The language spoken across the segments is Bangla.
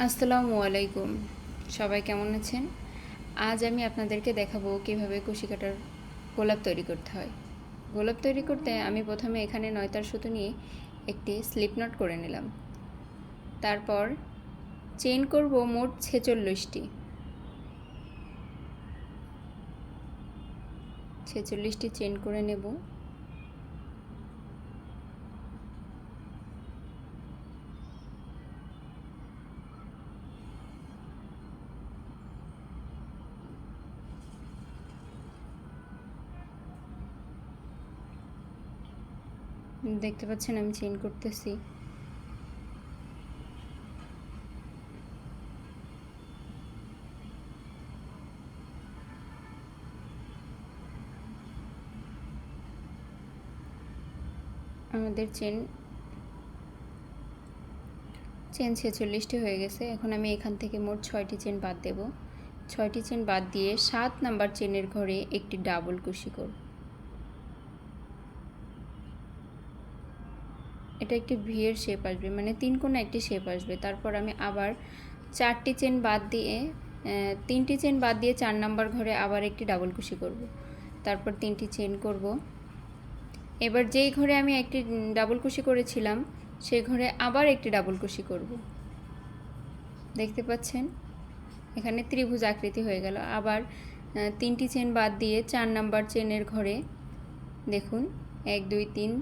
আসসালামু আলাইকুম। সবাই কেমন আছেন? আজ আমি আপনাদেরকে দেখাবো কিভাবে কুশি কাটার গোলাপ তৈরি করতে হয়। গোলাপ তৈরি করতে আমি প্রথমে এখানে 9 তার সুতো নিয়ে একটি স্লিপ নট করে নিলাম। তারপর চেইন করব মোট 46টি। 46টি চেইন করে নেব। দেখতে পাচ্ছেন আমি চেইন করতেছি। আমাদের চেন 46টি হয়ে গেছে। এখন আমি এখান থেকে মোট 6টি চেন বাদ দেব। 6টি চেন বাদ দিয়ে 7 নাম্বার চেনের ঘরে একটি ডাবল কুশি করব। এটা একটি ভি এর শেপ আসবে, মানে 3 কোণা একটি শেপ আসবে। তারপর আমি আবার 4টি চেন বাদ দিয়ে 3টি চেন বাদ দিয়ে 4 নাম্বার ঘরে আবার একটি ডাবল কুশি করব। তারপর 3টি চেন করব। এবার যেই ঘরে আমি একটি ডাবল কুশি করেছিলাম সেই ঘরে আবার একটি ডাবল কুশি করব। দেখতে পাচ্ছেন এখানে ত্রিভুজ আকৃতি হয়ে গেল। আবার 3টি চেন বাদ দিয়ে 4 নাম্বার চেনের ঘরে দেখুন 1 2 3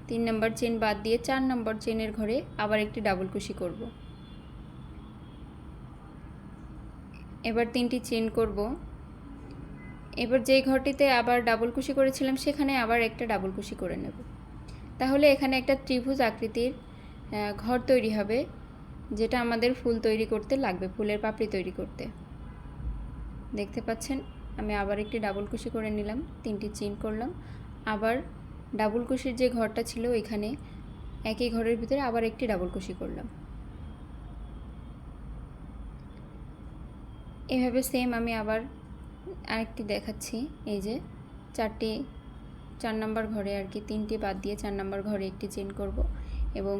3 নাম্বার চেন বাদ দিয়ে 4 নাম্বার চেনের ঘরে আবার একটি ডাবল কুশি করব। এবার 3টি চেন করব। এবার যেই ঘরটিতে আবার ডাবল কুশি করেছিলাম সেখানে আবার একটা ডাবল কুশি করে নেব। তাহলে এখানে একটা ত্রিভুজ আকৃতির ঘর তৈরি হবে, যেটা আমাদের ফুল তৈরি করতে লাগবে, ফুলের পাপড়ি তৈরি করতে। দেখতে পাচ্ছেন আমি আবার একটি ডাবল কুশি করে নিলাম, 3টি চেন করলাম। আবার ডাবল কুশির যে ঘরটা ছিল ওইখানে একই ঘরের ভিতরে আবার একটি ডাবল কুশি করলাম। এভাবে সেম আমি আবার আরেকটি দেখাচ্ছি। এই যে 4 নাম্বার ঘরে আর কি 3টি বাদ দিয়ে 4 নাম্বার ঘরে একটি চেন করব এবং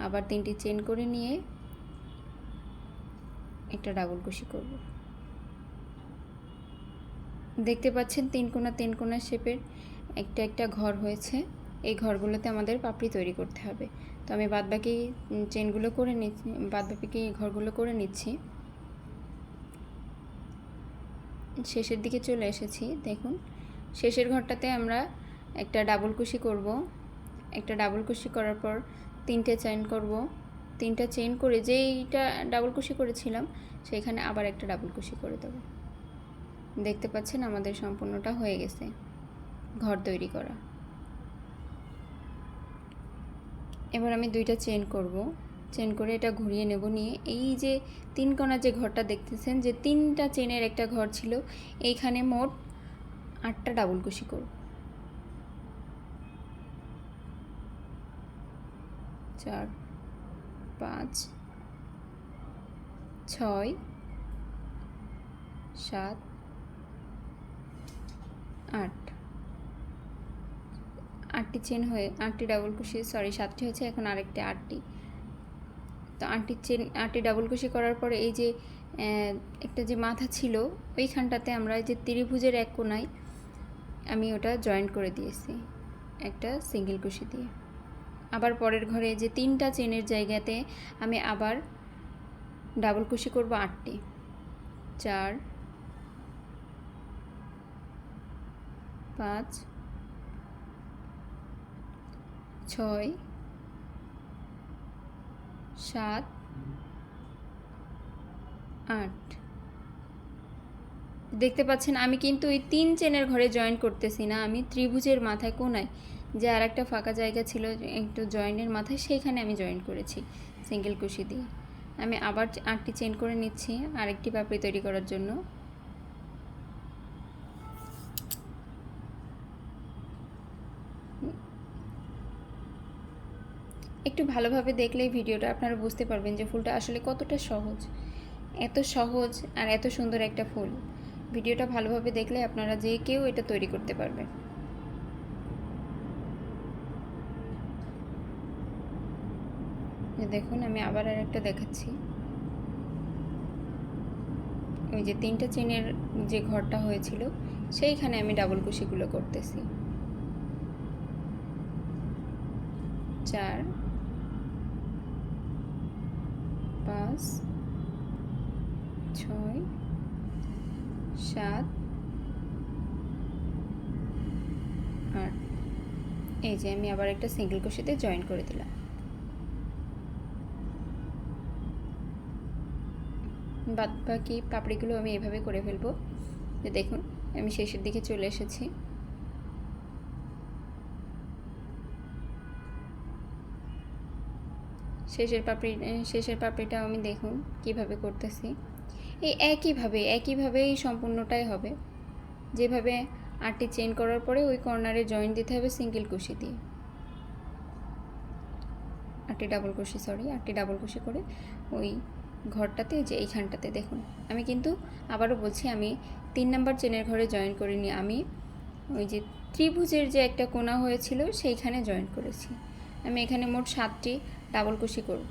আবার 3টি চেন করে নিয়ে একটা ডাবল কুশি করব। দেখতে পাচ্ছেন 3 কোণা শেপের একটা ঘর হয়েছে। এই ঘরগুলোতে আমাদের পাপড়ি তৈরি করতে হবে। তো আমি বাদবাকি চেনগুলো করে নিচ্ছি, বাদবাকি ঘরগুলো করে নিচ্ছি। শেষের দিকে চলে এসেছি। দেখুন শেষের ঘরটাতে আমরা একটা ডাবল কুশি করব। একটা ডাবল কুশি করার পর 3টে চেইন করব। 3টা চেইন করে যেইটা ডাবল কুশি করেছিলাম সেইখানে আবার একটা ডাবল কুশি করে দেব। দেখতে পাচ্ছেন আমাদের সম্পূর্ণটা হয়ে গেছে ঘর তৈরি করা। এবার আমি 2টা চেইন করব। চেইন করে এটা ঘুরিয়ে নেব, নিয়ে এই যে 3 কোণা যে ঘরটা দেখতেছেন, যে 3টা চেনের একটা ঘর ছিল, এইখানে মোট 8টা ডাবল কুশি করব। 4 5 6 7 8 8টি চেন হয়ে 8টি ডাবল কুশি, সরি 7টি হয়েছে, এখন আরেকটি 8টি। তো 8টি ডাবল কুশি করার পরে এই যে একটা যে মাথা ছিল ওইখানটাতে আমরা যে ত্রিভুজের এক কোণায় আমি ওটা জয়েন্ট করে দিয়েছি একটা সিঙ্গেল কুশি দিয়ে। আবার পরের ঘরে যে 3টা চেনের জায়গাতে আমি আবার ডাবল কুশি করব 8টি। 4 5 6 7 8। দেখতে পাচ্ছেন আমি কিন্তু এই 3 চেনের ঘরে জয়েন করতেছি না, আমি ত্রিভুজের মাথায় কোণায় যে আর একটা ফাঁকা জায়গা ছিল একটু জয়েনের মাথায়, সেইখানে আমি জয়েন করেছি সিঙ্গেল কুশি দিয়ে। আমি আবার 8টি চেন করে নিচ্ছি আরেকটি পাপড়ি তৈরি করার জন্য। একটু ভালোভাবে দেখলেই ভিডিওটা আপনারা বুঝতে পারবেন যে ফুলটা আসলে কতটা সহজ। এত সহজ আর এত সুন্দর একটা ফুল, ভিডিওটা ভালোভাবে দেখলে আপনারা যে কেউ এটা তৈরি করতে পারবে। দেখুন আমি আবার আরেকটা দেখাচ্ছি। ওই যে 3টা চেনের যে ঘরটা হয়েছিল সেইখানে আমি ডাবল কুশিগুলো করতেছি। 4 5 6 7 8। এই যে আমি আবার একটা সিঙ্গেল কুশিতে জয়েন করে দিলাম। বাদ বাকি পাপড়িগুলো আমি এভাবে করে ফেলবো। যে দেখুন আমি শেষের দিকে চলে এসেছি। শেষের পাপড়িটা আমি দেখুন কিভাবে করতেছি। এই একইভাবেই সম্পূর্ণটাই হবে। যেভাবে 8টি চেইন করার পরে ওই কর্নারে জয়েন দিতে হবে সিঙ্গেল কুশি দিয়ে। 8টি ডাবল কুশি করে ওই ঘরটাতে, যে এইখানটাতে দেখুন আমি কিন্তু আবারও বলছি, আমি 3 নাম্বার চেনের ঘরে জয়েন করিনি, আমি ওই যে ত্রিভুজের যে একটা কোণা হয়েছিল সেইখানে জয়েন করেছি। আমি এখানে মোট 7টি ডাবল কুশি করব।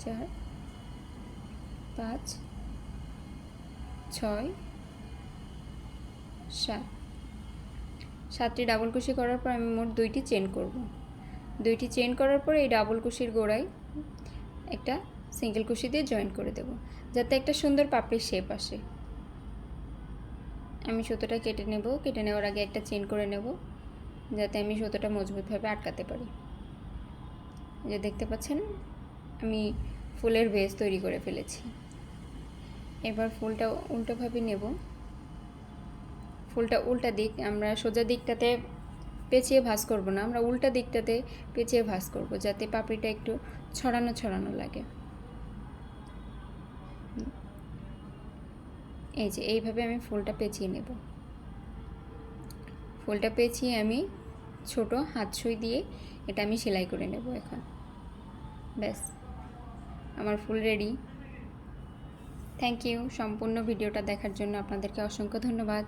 4 5 6 7। 7টি ডাবল কুশি করার পর আমি মোট 2টি চেন করব। 2টি চেন করার পরে এই ডাবল কুশির গোড়ায় একটা সিঙ্গেল কুশি দিয়ে জয়েন করে দেব, যাতে একটা সুন্দর পাপড়ির শেপ আসে। আমি সুতোটা কেটে নেওয়ার আগে একটা চেন করে নেব, যাতে আমি সুতোটা মজবুতভাবে আটকাতে পারি। যে দেখতে পাচ্ছেন আমি ফুলের বেস তৈরি করে ফেলেছি। এবার ফুলটা উল্টোভাবে নেব। ফুলটা উল্টা দিক, আমরা সোজা দিকটাতে পেঁচিয়ে ভাঁজ করব না, আমরা উল্টা দিকটাতে পেঁচিয়ে ভাঁজ করব, যাতে পাপড়িটা একটু ছড়ানো লাগে। এই যে এইভাবে আমি ফুলটা পেঁচিয়ে নেব। ফুলটা পেঁচিয়ে আমি ছোট হাত সুই দিয়ে এটা আমি সেলাই করে নেব। এখন ব্যাস আমার ফুল রেডি। থ্যাংক ইউ সম্পূর্ণ ভিডিওটা দেখার জন্য আপনাদেরকে অসংখ্য ধন্যবাদ।